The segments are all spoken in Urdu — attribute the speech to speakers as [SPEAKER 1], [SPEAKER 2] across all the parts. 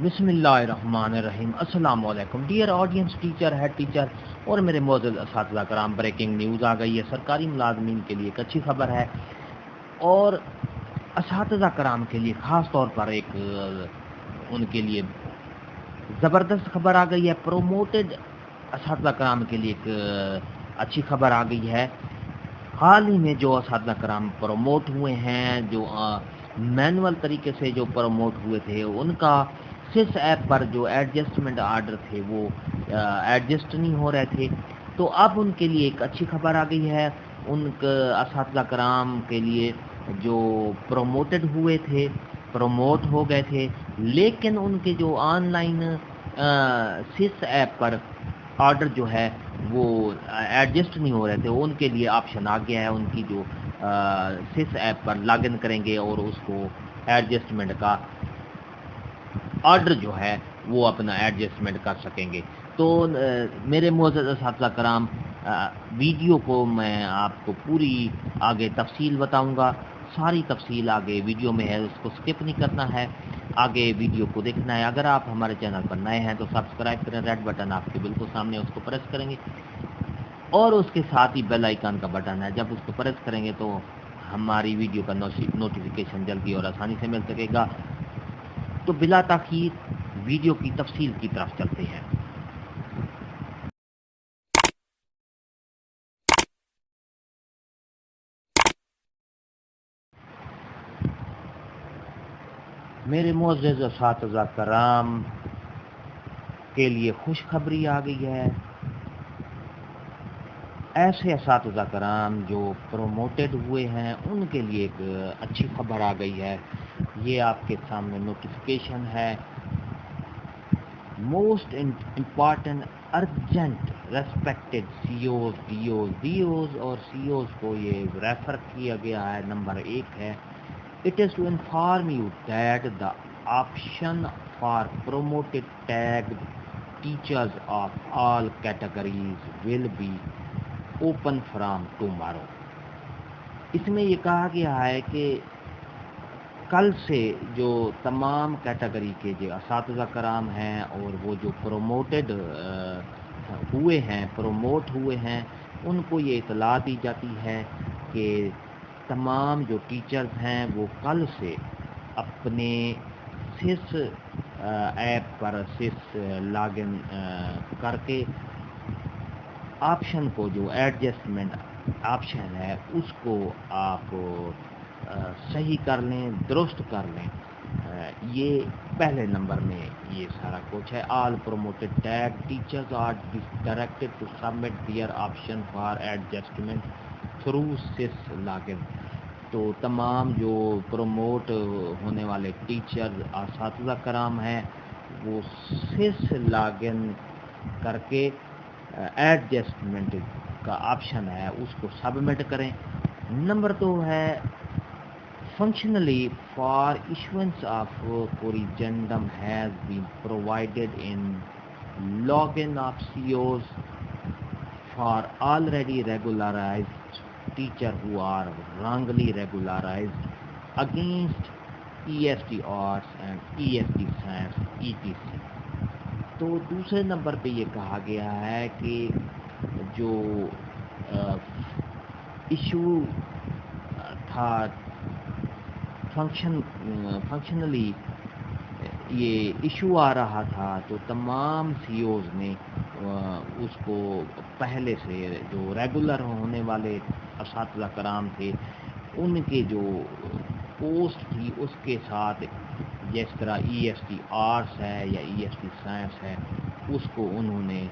[SPEAKER 1] بسم اللہ الرحمن الرحیم۔ السلام علیکم dear audience, teacher, head teacher اور میرے معزز اساتذہ کرام، بریکنگ نیوز آ گئی ہے۔ سرکاری ملازمین کے لیے ایک اچھی خبر ہے اور اساتذہ کرام کے لیے خاص طور پر ایک ان کے لیے زبردست خبر آ گئی ہے۔ پروموٹڈ اساتذہ کرام کے لیے ایک اچھی خبر آ گئی ہے۔ حال ہی میں جو اساتذہ کرام پروموٹ ہوئے ہیں، جو مینول طریقے سے جو پروموٹ ہوئے تھے، ان کا سس ایپ پر جو ایڈجسٹمنٹ آرڈر تھے وہ ایڈجسٹ نہیں ہو رہے تھے، تو اب ان کے لیے ایک اچھی خبر آ گئی ہے۔ ان اساتذہ کرام کے لیے جو پروموٹڈ ہوئے تھے، پروموٹ ہو گئے تھے، لیکن ان کے جو آن لائن سس ایپ پر آرڈر جو ہے وہ ایڈجسٹ نہیں ہو رہے تھے، ان کے لیے آپشن آ گیا ہے۔ ان کی جو سس ایپ پر لاگ ان کریں گے اور اس کو ایڈجسٹمنٹ کا آرڈر جو ہے وہ اپنا ایڈجسٹمنٹ کر سکیں گے۔ تو میرے معزز اساتذہ کرام، ویڈیو کو میں آپ کو پوری آگے تفصیل بتاؤں گا، ساری تفصیل آگے ویڈیو میں ہے، اس کو سکپ نہیں کرنا ہے، آگے ویڈیو کو دیکھنا ہے۔ اگر آپ ہمارے چینل پر نئے ہیں تو سبسکرائب کریں، ریڈ بٹن آپ کے بالکل سامنے، اس کو پریس کریں گے اور اس کے ساتھ ہی بیل آئیکن کا بٹن ہے، جب اس کو پریس کریں گے تو ہماری ویڈیو کا نوٹیفیکیشن جلدی اور آسانی سے مل سکے گا۔ تو بلا تاخیر ویڈیو کی تفصیل کی طرف چلتے ہیں۔ میرے معزز اساتذہ کرام کے لیے خوشخبری آ گئی ہے۔ ایسے اساتذہ کرام جو پروموٹڈ ہوئے ہیں ان کے لیے ایک اچھی خبر آ گئی ہے۔ یہ آپ کے سامنے نوٹیفیکیشن ہے۔ Most important urgent respected COs, DOs اور سی اوز کو یہ ریفر کیا گیا ہے۔ نمبر 1 ہے، it is to inform you that the option for promoted tagged teachers of all categories will be open from tomorrow. اس میں یہ کہا گیا ہے کہ کل سے جو تمام کیٹیگری کے جو اساتذہ کرام ہیں اور وہ جو پروموٹ ہوئے ہیں ان کو یہ اطلاع دی جاتی ہے کہ تمام جو ٹیچرز ہیں وہ کل سے اپنے سس ایپ پر سس لاگ ان کر کے آپشن کو، جو ایڈجسٹمنٹ آپشن ہے، اس کو آپ صحیح کر لیں، درست کر لیں۔ یہ پہلے نمبر میں یہ سارا کچھ ہے۔ All promoted tag teachers are directed to submit their option for adjustment through SIS log in. تو تمام جو پروموٹ ہونے والے ٹیچر اساتذہ کرام ہیں وہ سس لاگ ان کر کے ایڈجسٹمنٹ کا آپشن ہے اس کو سبمٹ کریں۔ نمبر 2 ہے، functionally for issuance of corrigendum has been provided in log in of C Os for already regularized teacher who are wrongly regularized against E S T arts and E S T science ETC۔ تو دوسرے نمبر پہ یہ کہا گیا ہے کہ جو ایشو تھا فنکشنلی یہ ایشو آ رہا تھا، تو تمام سی اوز نے اس کو پہلے سے جو ریگولر ہونے والے اساتذہ کرام تھے ان کے جو پوسٹ تھی اس کے ساتھ، جس طرح EST آرٹس ہے یا EST سائنس ہے، اس کو انہوں نے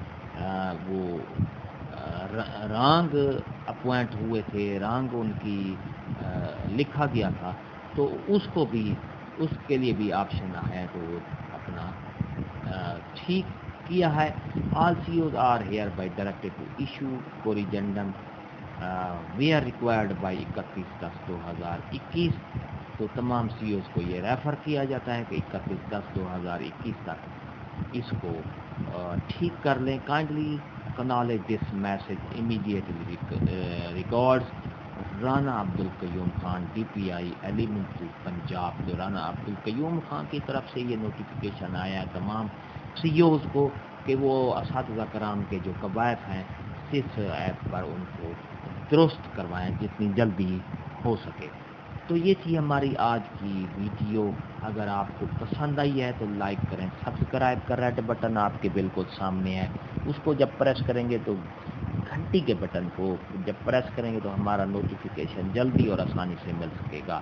[SPEAKER 1] وہ رانگ اپوائنٹ ہوئے تھے، رانگ ان کی لکھا گیا تھا، تو اس کو بھی، اس کے لیے بھی آپشن ہے تو اپنا ٹھیک کیا ہے۔ All C Os are hereby directed to issue corrigendum we are required by 31/10/2021۔ تو تمام سی اوز کو یہ ریفر کیا جاتا ہے کہ 31/10/2021 تک اس کو ٹھیک کر لیں۔ Kindly acknowledge this message immediately records Rana Abdul Qayyum Khan DPI elementary Punjab, جو رانا عبدالقیوم خان کی طرف سے یہ نوٹیفیکیشن آیا ہے تمام CEOs کو کہ وہ اساتذہ کرام کے جو قواعد ہیں اس ایپ پر ان کو درست کروائیں جتنی جلدی ہو سکے۔ تو یہ تھی ہماری آج کی ویڈیو۔ اگر آپ کو پسند آئی ہے تو لائک کریں، سبسکرائب کا ریڈ بٹن آپ کے بالکل سامنے ہے، اس کو جب پریس کریں گے تو گھنٹی کے بٹن کو جب پریس کریں گے تو ہمارا نوٹیفیکیشن جلدی اور آسانی سے مل سکے گا۔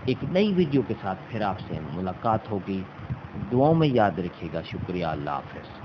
[SPEAKER 1] ایک نئی ویڈیو کے ساتھ پھر آپ سے ملاقات ہوگی، دعاؤں میں یاد رکھیے گا۔ شکریہ، اللہ حافظ۔